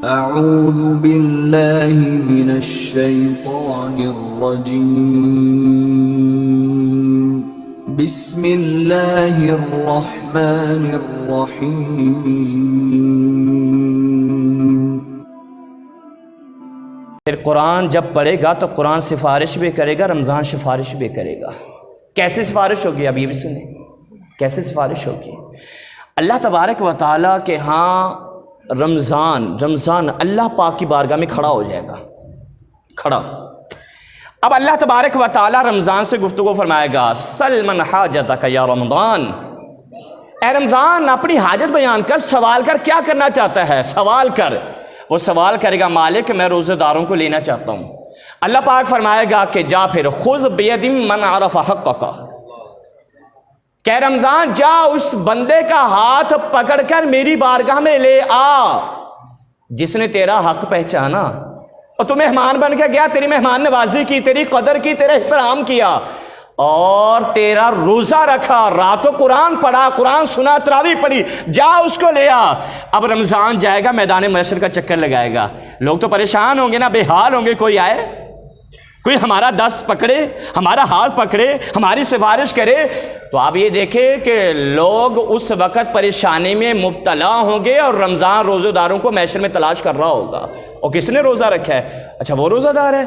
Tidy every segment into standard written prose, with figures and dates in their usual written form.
اعوذ باللہ من الشیطان الرجیم بسم اللہ الرحمن الرحیم۔ پھر قرآن جب پڑھے گا تو قرآن سفارش بھی کرے گا، رمضان سفارش بھی کرے گا۔ کیسے سفارش ہوگی؟ اب یہ بھی سنیں کیسے سفارش ہوگی۔ اللہ تبارک و تعالیٰ کے ہاں رمضان اللہ پاک کی بارگاہ میں کھڑا ہو جائے گا، کھڑا۔ اب اللہ تبارک و تعالیٰ رمضان سے گفتگو فرمائے گا، سل من حاجتک یا رمضان، اے رمضان اپنی حاجت بیان کر، سوال کر، کیا کرنا چاہتا ہے سوال کر۔ وہ سوال کرے گا، مالک میں روزے داروں کو لینا چاہتا ہوں۔ اللہ پاک فرمائے گا کہ جا پھر، خذ بید من عرف حقک، کہ رمضان جا اس بندے کا ہاتھ پکڑ کر میری بارگاہ میں لے آ جس نے تیرا حق پہچانا اور تو مہمان بن کے گیا، تیری مہمان نوازی کی، تیری قدر کی، تیرے احترام کیا اور تیرا روزہ رکھا، رات کو قرآن پڑھا، قرآن سنا، تراویح پڑھی، جا اس کو لے آ۔ اب رمضان جائے گا، میدان محشر کا چکر لگائے گا، لوگ تو پریشان ہوں گے نا، بے حال ہوں گے، کوئی آئے، کوئی ہمارا دست پکڑے، ہمارا ہاتھ پکڑے، ہماری سفارش کرے۔ تو آپ یہ دیکھیں کہ لوگ اس وقت پریشانی میں مبتلا ہوں گے اور رمضان روزہ داروں کو محشر میں تلاش کر رہا ہوگا، اور کس نے روزہ رکھا ہے؟ اچھا وہ روزہ دار ہے،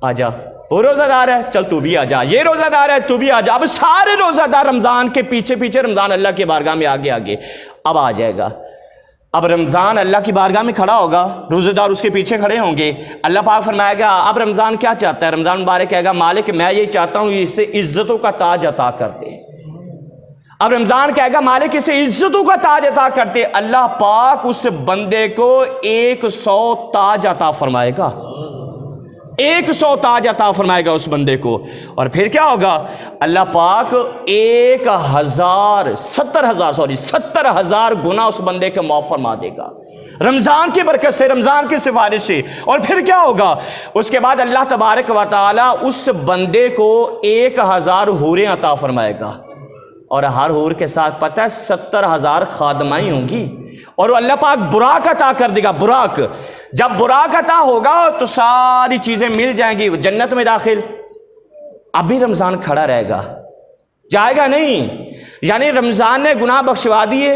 آ جا، وہ روزہ دار ہے، چل تو بھی آ جا، یہ روزہ دار ہے، تو بھی آ جا۔ اب سارے روزہ دار رمضان کے پیچھے پیچھے، رمضان اللہ کی بارگاہ میں آگے آگے اب آ جائے گا۔ اب رمضان اللہ کی بارگاہ میں کھڑا ہوگا، روزہ دار اس کے پیچھے کھڑے ہوں گے۔ اللہ پاک فرمائے گا، اب رمضان کیا چاہتا ہے؟ رمضان مبارک کہے گا، مالک میں یہ چاہتا ہوں اسے عزتوں کا تاج عطا کر دے۔ اب رمضان کہے گا، مالک اسے عزتوں کا تاج عطا کر دے۔ اللہ پاک اس بندے کو 100 تاج عطا فرمائے گا، 100 تاج عطا فرمائے گا اس بندے کو۔ اور پھر کیا ہوگا؟ اللہ پاک 70,000 گنا اس بندے کے معاف فرما دے گا، رمضان کی برکت سے، رمضان کی سفارش سے۔ اور پھر کیا ہوگا؟ اس کے بعد اللہ تبارک و تعالی اس بندے کو 1000 حوریں عطا فرمائے گا، اور ہر حور کے ساتھ پتہ ہے 70,000 خادمائیں ہوں گی، اور اللہ پاک براق عطا کر دے گا، براق۔ جب براق عطا ہوگا تو ساری چیزیں مل جائیں گی، جنت میں داخل۔ ابھی رمضان کھڑا رہے گا، جائے گا نہیں، یعنی رمضان نے گناہ بخشوا دیے،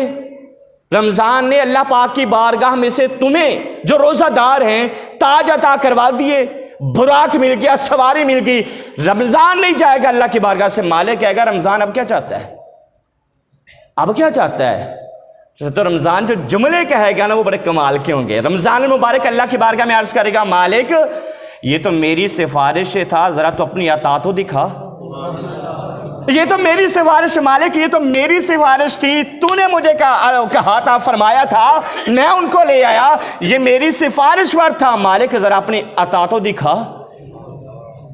رمضان نے اللہ پاک کی بارگاہ میں سے تمہیں جو روزہ دار ہیں تاج عطا کروا دیے، براق مل گیا، سواری مل گئی۔ رمضان نہیں جائے گا اللہ کی بارگاہ سے، مالک کہے گا رمضان اب کیا چاہتا ہے؟ اب کیا چاہتا ہے؟ تو رمضان جو جملے کہے گا نا وہ بڑے کمال کے ہوں گے۔ رمضان المبارک اللہ کی بارگاہ میں عرض کرے گا، مالک یہ تو میری سفارش تھا، ذرا تو اپنی عطا تو دکھا، یہ تو میری سفارش، مالک یہ تو میری سفارش تھی، تو نے مجھے کہا تھا، فرمایا تھا، میں ان کو لے آیا، یہ میری سفارش پر تھا، مالک ذرا اپنی عطا تو دکھا۔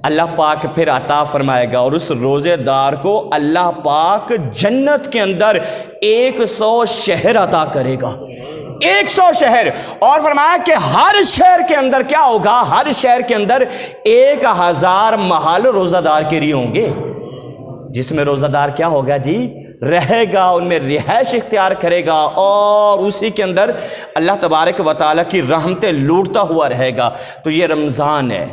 اللہ پاک پھر عطا فرمائے گا، اور اس روزے دار کو اللہ پاک جنت کے اندر 100 شہر عطا کرے گا، 100 شہر۔ اور فرمایا کہ ہر شہر کے اندر کیا ہوگا؟ ہر شہر کے اندر 1000 محل روزہ دار کے لیے ہوں گے، جس میں روزہ دار کیا ہوگا جی؟ رہے گا، ان میں رہائش اختیار کرے گا، اور اسی کے اندر اللہ تبارک و تعالیٰ کی رحمتیں لوٹتا ہوا رہے گا۔ تو یہ رمضان ہے۔